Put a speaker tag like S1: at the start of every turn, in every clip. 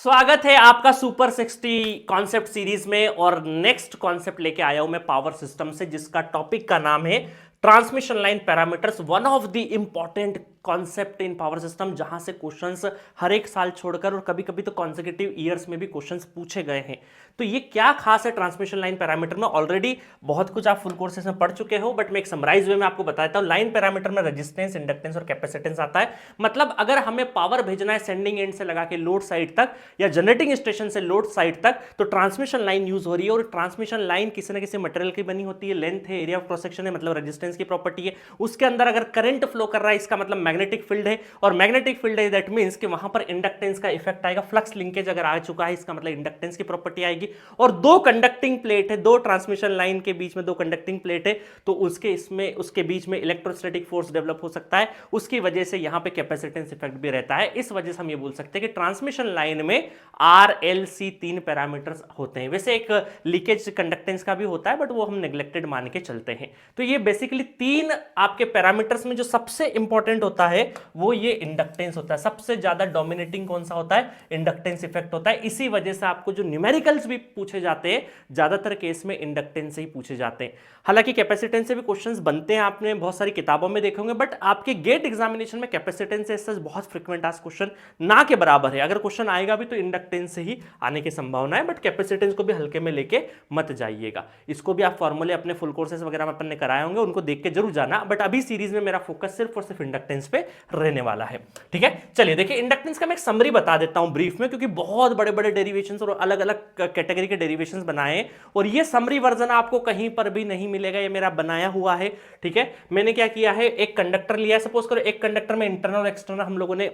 S1: स्वागत है आपका सुपर 60 कॉन्सेप्ट सीरीज में। और नेक्स्ट कॉन्सेप्ट लेके आया हूं मैं पावर सिस्टम से, जिसका टॉपिक का नाम है transmission line parameters. One of the important concept in power system, जहां से क्वेश्चंस हर एक साल छोड़कर और कभी कभी तो कॉन्सेक्यूटिव ईयर्स में भी क्वेश्चंस पूछे गए हैं। तो ये क्या खास है ट्रांसमिशन लाइन पैरामीटर में? ऑलरेडी बहुत कुछ आप फुल कोर्सेज में पढ़ चुके हो, बट मैं एक समराइज वे में आपको बताता हूं। लाइन पैरामीटर में रेजिस्टेंस, इंडक्टेंस और कैपेसिटेंस आता है। मतलब अगर हमें पावर भेजना है सेंडिंग एंड से लगा के लोड साइड तक या जनरेटिंग स्टेशन से लोड साइड तक, तो ट्रांसमिशन लाइन यूज हो रही है। और ट्रांसमिशन लाइन किसी न किसी मटेरियल की बनी होती है, लेंथ है, एरिया ऑफ क्रॉस सेक्शन है, मतलब रेजिस्टेंस की प्रॉपर्टी है। उसके अंदर अगर करंट फ्लो कर रहा है, इसका मतलब मैग्नेटिक फील्ड है। और मैग्नेटिक फील्ड है, दैट मींस कि वहां पर इंडक्टेंस का इफेक्ट आएगा। फ्लक्स लिंकेज अगर आ चुका है, इसका मतलब इंडक्टेंस की प्रॉपर्टी आएगी। और दो कंडक्टिंग प्लेट है, दो ट्रांसमिशन लाइन के बीच में दो कंडक्टिंग प्लेट है, तो उसके बीच में इलेक्ट्रोस्टैटिक फोर्स डेवलप हो सकता है। उसकी वजह से यहां पे कैपेसिटेंस इफेक्ट भी रहता है। इस वजह से हम ये बोल सकते हैं कि ट्रांसमिशन लाइन में RLC 3 पैरामीटर्स होते हैं। वैसे एक लीकेज कंडक्टेंस का भी होता है, बट वो हम नेग्लेक्टेड मान के चलते हैं। तो ये बेसिकली तीन आपके पैरामीटर्स में जो सबसे इंपॉर्टेंट होता है वो ये इंडक्टेंस होता है। सबसे ज्यादा डोमिनेटिंग कौन सा होता है? इंडक्टेंस इफेक्ट होता है। इसी वजह से आपको जो न्यूमेरिकल्स भी पूछे जाते हैं, ज्यादातर केस में इंडक्टेंस से ही पूछे जाते हैं। हालांकि कैपेसिटेंस से भी क्वेश्चंस बनते हैं, आपने बहुत सारी किताबों में देखे होंगे, बट आपके गेट एग्जामिनेशन में कैपेसिटेंस से सच बहुत फ्रीक्वेंट आज क्वेश्चन ना के बराबर है। अगर क्वेश्चन आएगा भी तो इंडक्टेंस से ही आने की संभावना है, बट कैपेसिटेंस को भी हल्के में लेके मत जाइएगा। इसको भी आप फॉर्मूले अपने फुल कोर्सेज वगैरह में अपन ने कराए होंगे, उनको देख के जरूर जाना। बट अभी सीरीज में मेरा फोकस सिर्फ और सिर्फ इंडक्टेंस पे रहने वाला है। ठीक है, चलिए देखिए इंडक्टेंस का मैं एक समरी बता देता हूं ब्रीफ में, क्योंकि बहुत बड़े बड़े डेरिवेशंस और अलग अलग कैटेगरी के डेरिवेशंस बनाए हैं, और ये समरी वर्जन आपको कहीं पर भी नहीं मिलेगा, ये मेरा बनाया हुआ है। ठीक है, मैंने क्या किया है, एक कंडक्टर लिया है, सपोज करो एक कंडक्टर में इंटरनल और एक्सटर्नल हम लोगों ने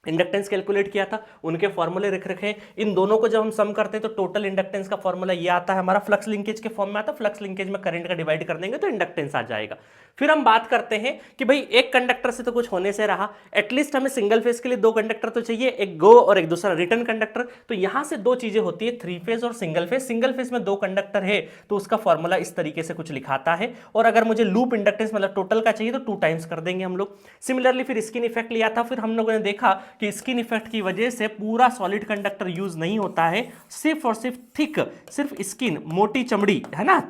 S1: इंडक्टेंस कैलकुलेट किया था, उनके फॉर्मूले रख रखे हैं। इन दोनों को जब हम सम करते हैं तो टोटल इंडक्टेंस का फॉर्मूला ये आता है हमारा, फ्लक्स लिंकेज के फॉर्म में आता है। फ्लक्स लिंकेज में करंट का डिवाइड कर देंगे तो इंडक्टेंस आ जाएगा। फिर हम बात करते हैं कि भाई एक कंडक्टर से तो कुछ होने से रहा, एटलीस्ट हमें सिंगल फेज के लिए दो कंडक्टर तो चाहिए, एक गो और एक दूसरा रिटर्न कंडक्टर। तो यहां से दो चीजें होती है, थ्री फेज और सिंगल फेज। सिंगल फेज में दो कंडक्टर है तो उसका फॉर्मूला इस तरीके से कुछ लिखाता है। और अगर मुझे लूप इंडक्टेंस मतलब टोटल का चाहिए तो 2 टाइम्स कर देंगे हम लोग। सिमिलरली फिर स्किन इफेक्ट लिया था, फिर हम लोगों ने देखा कि स्किन इफेक्ट की वजह से पूरा सॉलिड कंडक्टर यूज नहीं होता है, सिर्फ और सिर्फ थिक, सिर्फ स्किन, मोटी चमड़ी है ना,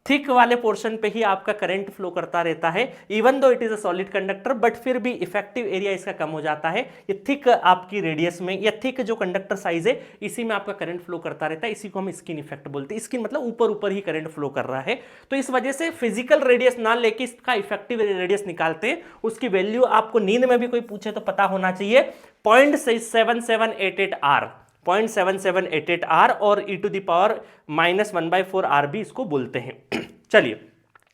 S1: थिक वाले पोर्शन पे ही आपका करंट फ्लो करता रहता है। Even though it is a solid conductor, but फिर भी इफेक्टिव एरिया इसका कम हो जाता है। ये थिक आपकी रेडियस में या थिक जो कंडक्टर साइज है, इसी में आपका करंट फ्लो करता रहता है। इसी को हम स्किन इफेक्ट बोलते हैं। स्किन मतलब ऊपर ऊपर ही करंट फ्लो कर रहा है। तो इस वजह से फिजिकल रेडियस ना लेके इसका इफेक्टिव रेडियस निकालते हैं। उसकी वैल्यू आपको नींद में भी कोई पूछे तो पता होना चाहिए, 0.7788 R, 0.7788 R, और e to the power -1/4 R भी इसको बोलते हैं। चलिए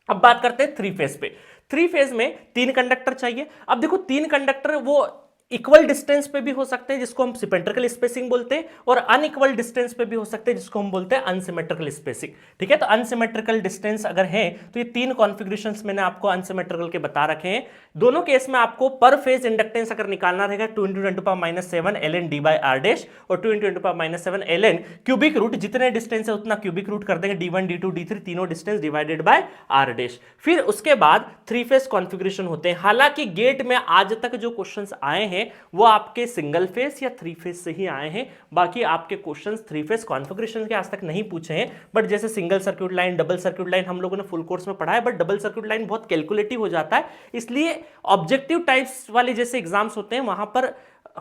S1: अब बात करते हैं थ्री फेज पे। थ्री फेज में 3 कंडक्टर चाहिए। अब देखो 3 कंडक्टर वो इक्वल डिस्टेंस पे भी हो सकते हैं, जिसको हम सिमेट्रिकल स्पेसिंग बोलते हैं, और अनइक्वल डिस्टेंस पे भी हो सकते हैं, जिसको हम बोलते हैं अनसिमेट्रिकल स्पेसिंग। ठीक है, तो अनसिमेट्रिकल डिस्टेंस अगर है तो ये 3 कॉन्फ़िगरेशंस मैंने आपको अनसिमेट्रिकल के बता रखे हैं। दोनों केस में आपको पर फेज इंडक्टेंस अगर निकालना रहेगा 2 × 10⁻⁷ ln d/r' और 2 × 10⁻⁷ ln क्यूबिक रूट, जितने डिस्टेंस है उतना क्यूबिक रूट कर देंगे, d1 d2 d3 तीनों डिस्टेंस डिवाइडेड बाय r'। फिर उसके बाद 3 फेज कॉन्फ़िगरेशन होते हैं। हालांकि गेट में आज तक जो क्वेश्चंस आए हैं वो आपके सिंगल फेज या 3 फेज से ही आए हैं। बाकी आपके क्वेश्चंस 3 फेज कॉन्फ़िगरेशन के आज तक नहीं पूछे हैं। बट जैसे single circuit line, double circuit line हम लोगों ने फुल कोर्स में पढ़ा है, बट डबल सर्किट लाइन बहुत कैलकुलेटिव हो जाता है, इसलिए ऑब्जेक्टिव टाइप्स वाले जैसे एग्जाम्स होते हैं वहां पर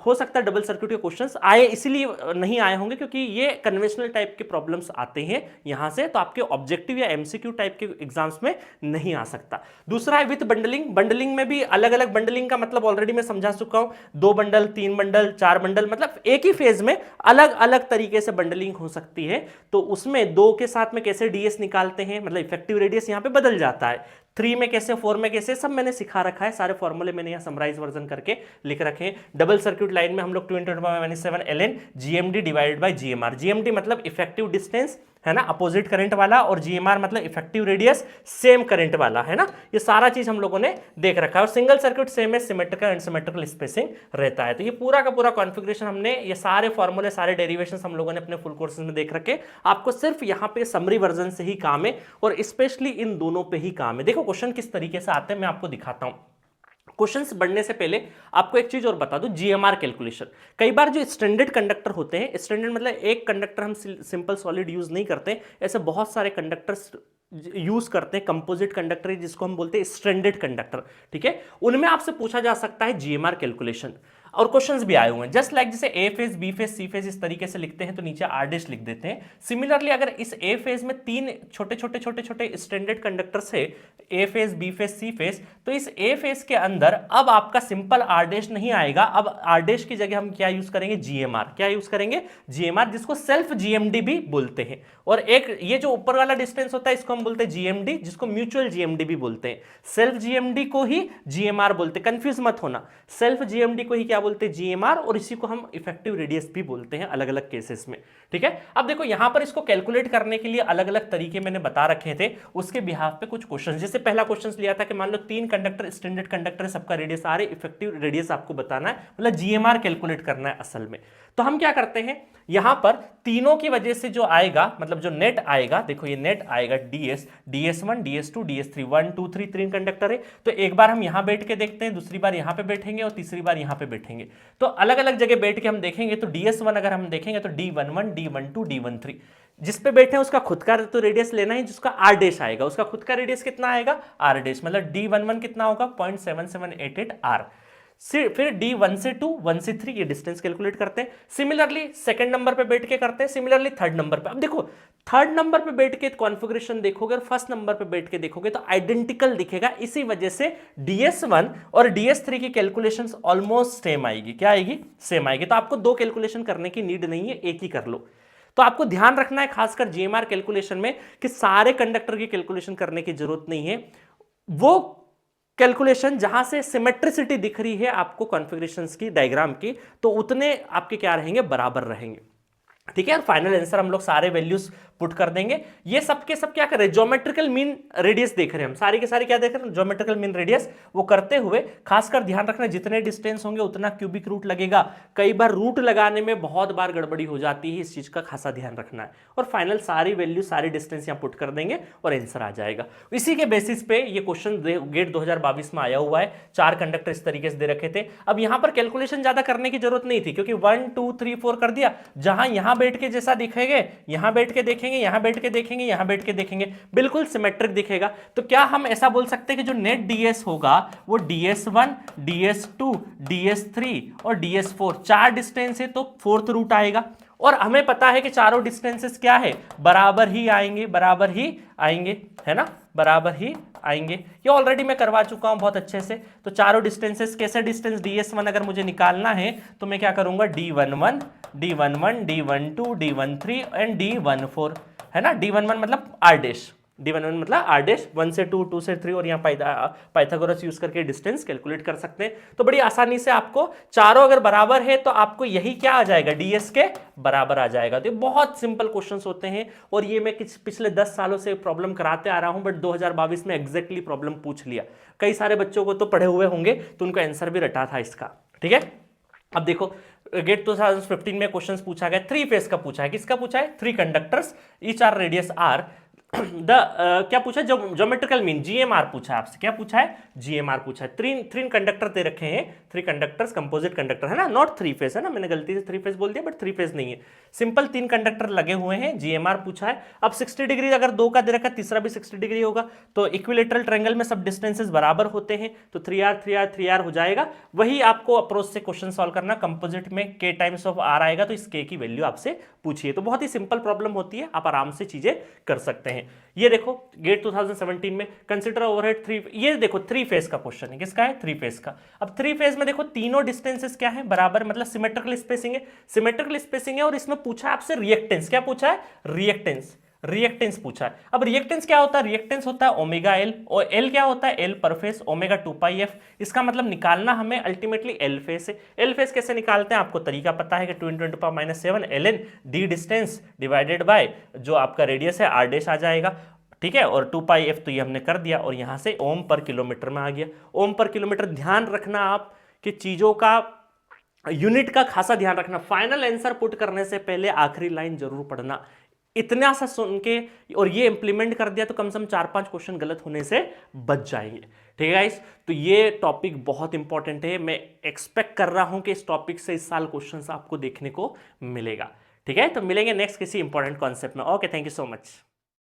S1: हो सकता है डबल सर्किट के क्वेश्चंस आए, इसीलिए नहीं आए होंगे क्योंकि ये कन्वेंशनल टाइप के प्रॉब्लम्स आते हैं यहां से, तो आपके ऑब्जेक्टिव या एमसीक्यू टाइप के एग्जाम्स में नहीं आ सकता। दूसरा है विथ बंडलिंग। बंडलिंग में भी अलग अलग, बंडलिंग का मतलब ऑलरेडी मैं समझा चुका हूं, 2 बंडल, 3 बंडल, 4 बंडल, मतलब एक ही फेज में अलग अलग तरीके से बंडलिंग हो सकती है। तो उसमें 2 के साथ में कैसे डीएस निकालते हैं, मतलब इफेक्टिव रेडियस यहां पे बदल जाता है। 3 में कैसे, 4 में कैसे, सब मैंने सिखा रखा है। सारे फॉर्मूले मैंने यहाँ समराइज वर्जन करके लिख रखे हैं। डबल सर्किट लाइन में हम लोग 2 × 10⁻⁷ ln GMD divided by GMR। GMD मतलब इफेक्टिव डिस्टेंस है ना, अपोजिट करंट वाला, और GMR मतलब इफेक्टिव रेडियस सेम करंट वाला है ना। ये सारा चीज हम लोगों ने देख रखा है। और सिंगल सर्किट सेम है, सिमेट्रिकल एंड सिमेट्रिकल स्पेसिंग रहता है। तो ये पूरा का पूरा कॉन्फ़िगरेशन हमने, ये सारे फॉर्मूले, सारे डेरिवेशंस हम लोगों ने अपने फुल कोर्सेज में देख रखे। आपको सिर्फ यहाँ पे समरी वर्जन से ही काम है, और स्पेशली इन दोनों पे ही काम है। देखो क्वेश्चन किस तरीके से आते हैं मैं आपको दिखाता हूं। क्वेश्चंस बढ़ने से पहले आपको एक चीज और बता दूं, जीएमआर कैलकुलेशन। कई बार जो स्टैंडर्ड कंडक्टर होते हैं, स्टैंडर्ड मतलब एक कंडक्टर हम सिंपल सॉलिड यूज नहीं करते, ऐसे बहुत सारे कंडक्टर्स यूज करते हैं, कंपोजिट कंडक्टर जिसको हम बोलते हैं स्टैंडर्ड कंडक्टर, ठीक है, उनमें आपसे पूछा जा सकता है जीएमआर कैलकुलेशन। और क्वेश्चंस भी आए हुए हैं, जस्ट लाइक जैसे A phase, B phase, C phase इस तरीके से लिखते हैं तो नीचे आर डैश लिख देते हैं। सिमिलरली अगर इस ए फेज में तीन छोटे छोटे छोटे छोटे स्टैंडर्ड कंडक्टर्स है, A phase, B phase, C phase, तो इस ए फेज के अंदर अब आपका सिंपल आर डैश नहीं आएगा, अब आर डैश की जगह हम क्या यूज करेंगे, जीएमआर। क्या यूज करेंगे, जीएमआर, जिसको सेल्फ जीएमडी भी बोलते हैं। और एक ये जो ऊपर वाला डिस्टेंस होता है इसको हम बोलते हैं जीएमडी, जिसको म्यूचुअल जीएमडी भी बोलते हैं। सेल्फ जीएमडी को ही जीएमआर बोलते हैं, कंफ्यूज मत होना, सेल्फ जीएमडी को ही क्या बोलते हैं, जीएमआर, और इसी को हम इफेक्टिव रेडियस भी बोलते हैं अलग अलग केसेस में, ठीक है। अब देखो यहां पर इसको कैलकुलेट करने के लिए अलग अलग तरीके मैंने बता रखे थे, उसके बिहाफ पे कुछ क्वेश्चन, जैसे पहला क्वेश्चन लिया था कि मान लो तीन कंडक्टर स्टैंडर्ड कंडक्टर, सबका रेडियस आर है, इफेक्टिव रेडियस आपको बताना है, मतलब जीएमआर कैलकुलेट करना है असल में। तो हम क्या करते हैं, यहां पर तीनों की वजह से जो आएगा, मतलब जो नेट आएगा, देखो ये नेट आएगा ds, ds1, ds2, ds3, 1 2 3 तीन कंडक्टर है, तो एक बार हम यहां बैठ के देखते हैं, दूसरी बार यहां पे बैठेंगे और तीसरी बार यहां पे बैठेंगे, तो अलग अलग जगह बैठ के हम देखेंगे। तो ds1 अगर हम देखेंगे तो d11, d12, d13, जिस पे बैठे हैं उसका खुद का तो रेडियस लेना है, जिसका आर डैश आएगा उसका खुद का रेडियस कितना आएगा, आर डैश, मतलब d11 कितना होगा, 0.7788 आर। फिर D1 से 2, 1 से 3 ये डिस्टेंस कैलकुलेट करते हैं। सिमिलरली सेकंड नंबर पे बैठ के करते हैं, सिमिलरली थर्ड नंबर पे। अब देखो थर्ड नंबर पे बैठ के कॉन्फ़िगरेशन देखोगे और फर्स्ट नंबर पे बैठ के देखोगे तो आइडेंटिकल दिखेगा, इसी वजह से DS1 और DS3 की कैलकुलेशंस ऑलमोस्ट सेम आएगी। क्या आएगी, सेम आएगी। तो आपको दो कैलकुलेशन करने की नीड नहीं है, एक ही कर लो। तो आपको ध्यान रखना है खासकर जीएमआर कैलकुलेशन में कि सारे कंडक्टर की कैलकुलेशन करने की जरूरत नहीं है, वो कैलकुलेशन जहां से सिमेट्रिसिटी दिख रही है आपको कॉन्फ़िगरेशंस की, डायग्राम की, तो उतने आपके क्या रहेंगे, बराबर रहेंगे, ठीक है। और फाइनल आंसर हम लोग सारे वैल्यूज पुट कर देंगे। ये सब के सब क्या कर रहे हैं, ज्योमेट्रिकल मीन रेडियस देख रहे हैं हम, सारी के सारी क्या देख रहे हैं, ज्योमेट्रिकल मीन रेडियस। वो करते हुए खासकर ध्यान रखना जितने डिस्टेंस होंगे उतना क्यूबिक रूट लगेगा। कई बार रूट लगाने में बहुत बार गड़बड़ी हो जाती है, इस चीज का खासा ध्यान रखना है। और फाइनल सारी वैल्यू, सारी डिस्टेंस यहां पुट कर देंगे और आंसर आ जाएगा। इसी के बेसिस पे ये क्वेश्चन गेट 2022 में आया हुआ है। 4 कंडक्टर इस तरीके से दे रखे थे। अब यहां पर कैलकुलेशन ज्यादा करने की जरूरत नहीं थी, क्योंकि 1 2 3 4 कर दिया। जहां यहां बैठ के जैसा दिखेंगे, यहां बैठ के देखेंगे, यहां बैठ के देखेंगे, यहां बैठ के देखेंगे, बिल्कुल सिमेट्रिक दिखेगा। तो क्या हम ऐसा बोल सकते हैं कि जो नेट ds होगा वो ds1, ds2, ds3 और ds4, 4 डिस्टेंस है तो फोर्थ रूट आएगा। और हमें पता है कि चारों डिस्टेंसेस क्या है, बराबर ही आएंगे, बराबर ही आएंगे, है ना, बराबर ही आएंगे। ये ऑलरेडी मैं करवा चुका हूं बहुत अच्छे से। तो चारों डिस्टेंसेस, कैसे डिस्टेंस ds1 अगर मुझे निकालना है तो मैं क्या करूंगा, d11, d11, d12, d13 and d14, है ना। d11 मतलब आर डैश, d11 मतलब आर डैश, 1 से 2, 2 से 3, और यहाँ पाइथागोरस यूज करके डिस्टेंस कैलकुलेट कर सकते हैं। तो बड़ी आसानी से आपको चारों अगर बराबर है तो आपको यही क्या आ जाएगा, ds के बराबर आ जाएगा। तो ये बहुत सिंपल क्वेश्चंस होते हैं और ये मैं पिछले 10 सालों से प्रॉब्लम कराते आ रहा हूं, बट 2022 में एग्जैक्टली प्रॉब्लम पूछ लिया। कई सारे बच्चों को तो पढ़े हुए होंगे तो उनको आंसर भी रटा था इसका, ठीक है। अब देखो गेट 2015 में क्वेश्चंस पूछा गया, 3 फेज का पूछा है। किसका पूछा है, 3 conductors, each are radius R, क्या पूछा, ज्योमेट्रिकल मीन, जीएमआर पूछा है आपसे। क्या पूछा है, जीएमआर पूछा है। 3 कंडक्टर दे रखे हैं, 3 कंडक्टर्स, कंपोजिट कंडक्टर, है ना, नॉट 3 फेज, है ना, मैंने गलती से 3 फेज बोल दिया, बट 3 फेज नहीं है, सिंपल 3 कंडक्टर लगे हुए हैं, जीएमआर पूछा है। अब 60 डिग्री अगर 2 का दे रखा है, तीसरा भी 60 डिग्री होगा, तो इक्विलेटरल ट्रायंगल में सब डिस्टेंसेस बराबर होते हैं, तो 3r 3r 3r हो जाएगा। वही आपको अप्रोच से क्वेश्चन सॉल्व करना, कंपोजिट में k टाइम्स ऑफ r आएगा, तो इस k की वैल्यू आपसे पूछिए। तो बहुत ही सिंपल प्रॉब्लम होती है, आप आराम से चीजें कर सकते हैं। ये देखो गेट 2017 में कंसीडर ओवरहेड 3, ये देखो 3 फेज का क्वेश्चन है। किसका है, 3 फेज का। अब 3 फेज में देखो तीनों डिस्टेंसेस क्या है, बराबर, मतलब सिमेट्रिकल स्पेसिंग है, सिमेट्रिकल स्पेसिंग है। और इसमें पूछा है आपसे रिएक्टेंस, क्या पूछा है, रिएक्टेंस, रिएक्टेंस पूछा है। अब रिएक्टेंस क्या होता है, रिएक्टेंस होता है ओमेगा एल, और एल क्या होता है, एल पर फेस, ओमेगा 2 पाई एफ। इसका मतलब निकालना हमें अल्टीमेटली एल फेस है। एल फेस कैसे निकालते हैं, आपको तरीका पता है कि 2 × 10⁻⁷ ln d distance divided by जो आपका रेडियस है आर डैश आ जाएगा, ठीक है। और 2 पाई एफ तो ये हमने कर दिया, और यहां से ओम पर किलोमीटर में आ गया। ओम पर किलोमीटर, ध्यान रखना आप कि चीजों का यूनिट का खासा ध्यान रखना। फाइनल आंसर पुट करने से पहले आखिरी लाइन जरूर पढ़ना, इतना सा सुन के और ये इंप्लीमेंट कर दिया तो कम से कम 4-5 क्वेश्चन गलत होने से बच जाएंगे। ठीक है गाइस, तो ये टॉपिक बहुत इंपॉर्टेंट है। मैं एक्सपेक्ट कर रहा हूं कि इस टॉपिक से इस साल क्वेश्चंस आपको देखने को मिलेगा। ठीक है, तो मिलेंगे नेक्स्ट किसी इंपॉर्टेंट कॉन्सेप्ट में। Okay, thank you so much.